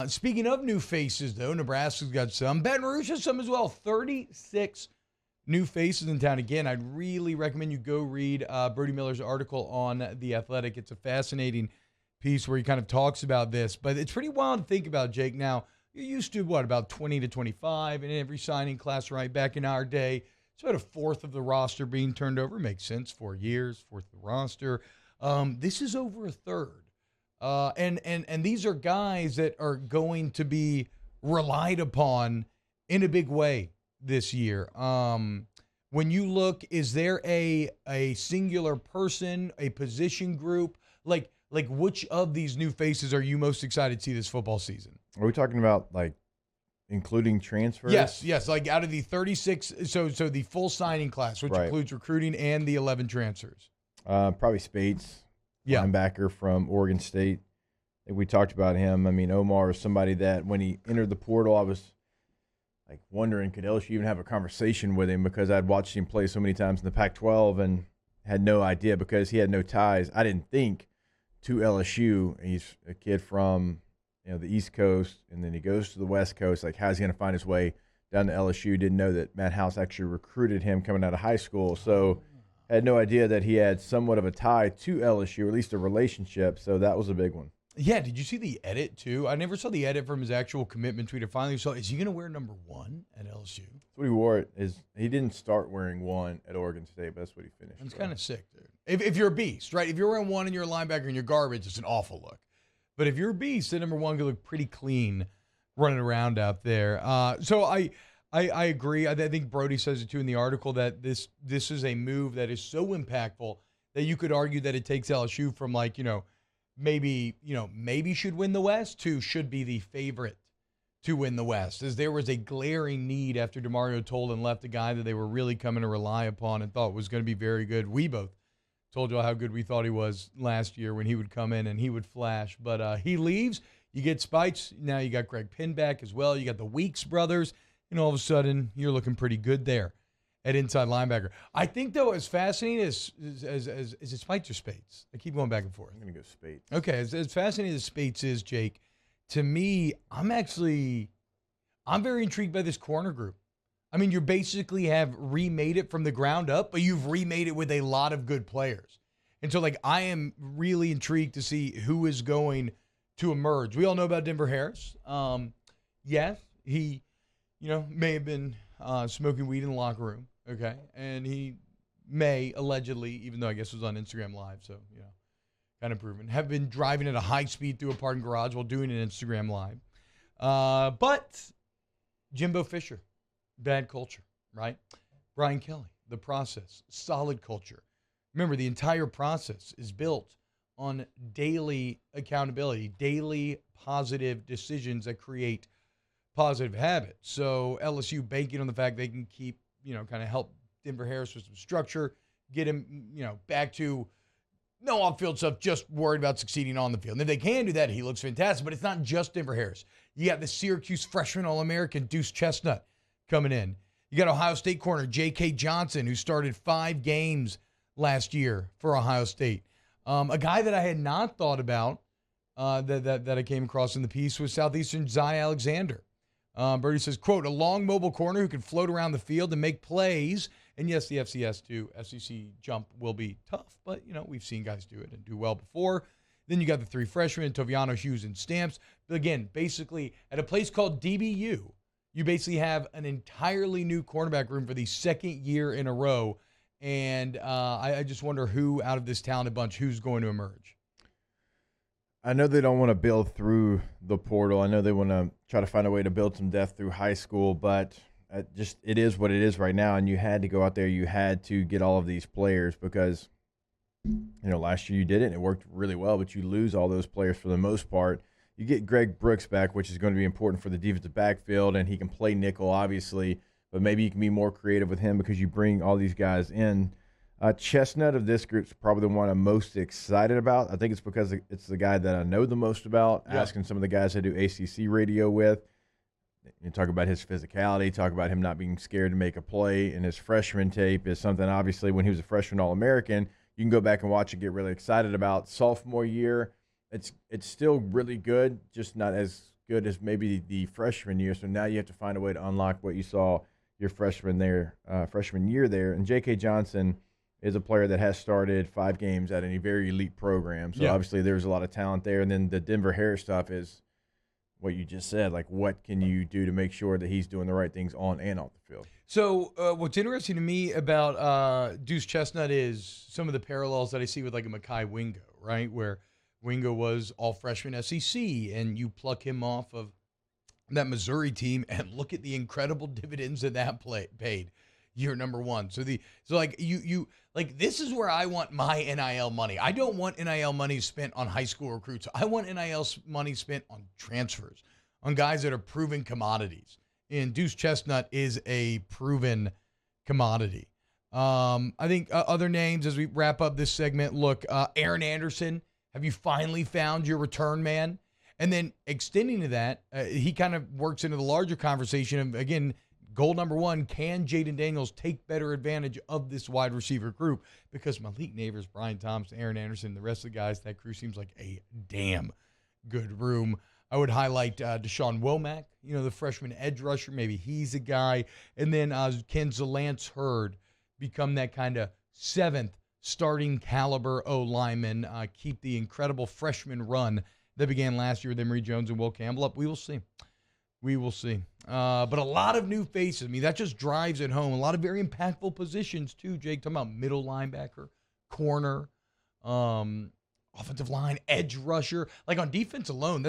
Speaking of new faces, though, Nebraska's got some. Baton Rouge has some as well. 36 new faces in town. Again, I'd really recommend you go read Brody Miller's article on The Athletic. It's a fascinating piece where he kind of talks about this. But it's pretty wild to think about, Jake. Now, you're used to, about 20 to 25 in every signing class, right? Back in our day, it's about a fourth of the roster being turned over. Makes sense. 4 years, fourth of the roster. This is over a third. And these are guys that are going to be relied upon in a big way this year. When you look, is there a singular person, a position group? Like which of these new faces are you most excited to see this football season? Are we talking about including transfers? Yes. Like out of the 36, so the full signing class, which includes recruiting and the 11 transfers. Probably Spades. Linebacker from Oregon State. I think we talked about him. I mean, Omar is somebody that when he entered the portal, I was wondering, could LSU even have a conversation with him, because I'd watched him play so many times in the Pac-12 and had no idea, because he had no ties, I didn't think, to LSU. He's a kid from the East Coast, and then he goes to the West Coast. How's he going to find his way down to LSU? Didn't know that Matt House actually recruited him coming out of high school. So had no idea that he had somewhat of a tie to LSU, or at least a relationship, so that was a big one. Yeah, did you see the edit, too? I never saw the edit from his actual commitment tweet. I finally saw, is he going to wear number 1 at LSU? That's what he wore. He didn't start wearing 1 at Oregon State, but that's what he finished. It's kind of sick, dude. If you're a beast, right? If you're wearing 1 and you're a linebacker and you're garbage, it's an awful look. But if you're a beast, then number 1 could look pretty clean running around out there. So I agree. I think Brody says it too in the article that this is a move that is so impactful that you could argue that it takes LSU from maybe should win the West to should be the favorite to win the West, as there was a glaring need after DeMario Tolan left, a guy that they were really coming to rely upon and thought was going to be very good. We both told you how good we thought he was last year when he would come in and he would flash, but he leaves. You get Spades. Now you got Greg Penn back as well. You got the Weeks brothers. And all of a sudden, you're looking pretty good there at inside linebacker. I think, though, as fascinating as is it Spades or Spades? I keep going back and forth. I'm going to go Spades. Okay, as fascinating as Spades is, Jake, to me, I'm very intrigued by this corner group. I mean, you basically have remade it from the ground up, but you've remade it with a lot of good players. And so, I am really intrigued to see who is going to emerge. We all know about Denver Harris. Yes, he may have been smoking weed in the locker room, okay? And he may, allegedly, even though I guess it was on Instagram Live, so, kind of proven, have been driving at a high speed through a parking garage while doing an Instagram Live. But Jimbo Fisher, bad culture, right? Brian Kelly, the process, solid culture. Remember, the entire process is built on daily accountability, daily positive decisions that create positive habits. So LSU banking on the fact they can keep, kind of help Denver Harris with some structure, get him, back to no off-field stuff, just worried about succeeding on the field. And if they can do that, he looks fantastic. But it's not just Denver Harris. You got the Syracuse freshman All-American Deuce Chestnut coming in. You got Ohio State corner J.K. Johnson, who started 5 games last year for Ohio State. A guy that I had not thought about that I came across in the piece was Southeastern Zy Alexander. Birdie says, quote, a long mobile corner who can float around the field and make plays. And yes, the FCS to SEC jump will be tough, but, we've seen guys do it and do well before. Then you got the 3 freshmen, Toviano, Hughes, and Stamps. But again, basically, at a place called DBU, you basically have an entirely new cornerback room for the second year in a row. And I just wonder who out of this talented bunch, who's going to emerge. I know they don't want to build through the portal. I know they want to try to find a way to build some depth through high school, but it is what it is right now. And you had to go out there. You had to get all of these players because, last year you did it and it worked really well, but you lose all those players for the most part. You get Greg Brooks back, which is going to be important for the defensive backfield, and he can play nickel, obviously, but maybe you can be more creative with him because you bring all these guys in. Chestnut of this group is probably the one I'm most excited about. I think it's because it's the guy that I know the most about, asking some of the guys I do ACC radio with. You talk about his physicality, talk about him not being scared to make a play, and his freshman tape is something, obviously, when he was a freshman All-American, you can go back and watch and get really excited about. Sophomore year, it's still really good, just not as good as maybe the freshman year. So now you have to find a way to unlock what you saw your freshman year there. And J.K. Johnson is a player that has started 5 games at a very elite program. So obviously there's a lot of talent there. And then the Denver Harris stuff is what you just said. Like, what can you do to make sure that he's doing the right things on and off the field? So what's interesting to me about Deuce Chestnut is some of the parallels that I see with like a Mekhi Wingo, right? Where Wingo was all freshman SEC, and you pluck him off of that Missouri team, and look at the incredible dividends that paid year number 1. So like you like, this is where I want my NIL money. I don't want NIL money spent on high school recruits. I want NIL money spent on transfers, on guys that are proven commodities. And Deuce Chestnut is a proven commodity. I think other names as we wrap up this segment, look, Aaron Anderson, have you finally found your return man? And then extending to that, he kind of works into the larger conversation of, again, goal number 1, can Jaden Daniels take better advantage of this wide receiver group? Because Malik Neighbors, Brian Thompson, Aaron Anderson, the rest of the guys, that crew seems like a damn good room. I would highlight Deshaun Womack, the freshman edge rusher. Maybe he's a guy. And then can Zalance Hurd become that kind of 7th starting caliber O-lineman, keep the incredible freshman run that began last year with Emory Jones and Will Campbell up? We will see. We will see. But a lot of new faces. I mean, that just drives it home. A lot of very impactful positions, too, Jake. Talking about middle linebacker, corner, offensive line, edge rusher. Like, on defense alone,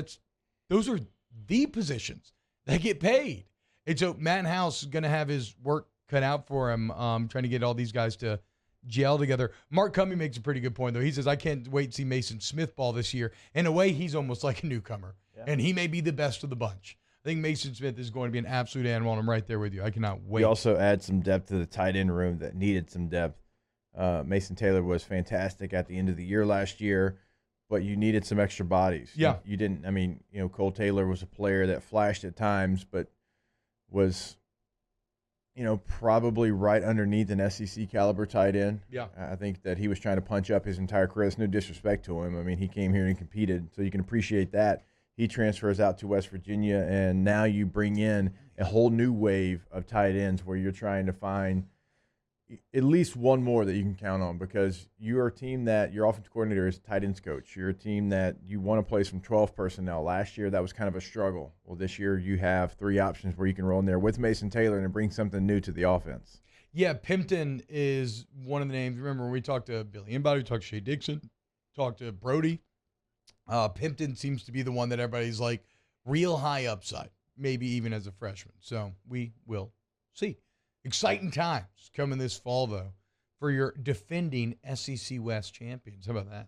those are the positions that get paid. And so Matt House is going to have his work cut out for him, trying to get all these guys to gel together. Mark Cummey makes a pretty good point, though. He says, I can't wait to see Mason Smith ball this year. In a way, he's almost like a newcomer, and he may be the best of the bunch. I think Mason Smith is going to be an absolute animal, and I'm right there with you. I cannot wait. We also add some depth to the tight end room that needed some depth. Mason Taylor was fantastic at the end of the year last year, but you needed some extra bodies. Yeah. You didn't, Cole Taylor was a player that flashed at times, but was, probably right underneath an SEC caliber tight end. Yeah. I think that he was trying to punch up his entire career. There's no disrespect to him. I mean, he came here and competed, so you can appreciate that. He transfers out to West Virginia, and now you bring in a whole new wave of tight ends where you're trying to find at least one more that you can count on, because you're a team that your offensive coordinator is a tight ends coach. You're a team that you want to play some 12 personnel. Last year, that was kind of a struggle. Well, this year you have 3 options where you can roll in there with Mason Taylor and bring something new to the offense. Yeah, Pimpton is one of the names. Remember when we talked to Billy Embody, we talked to Shea Dixon, talked to Brody. Pimpton seems to be the one that everybody's like real high upside, maybe even as a freshman. So we will see. Exciting times coming this fall, though, for your defending SEC West champions. How about that?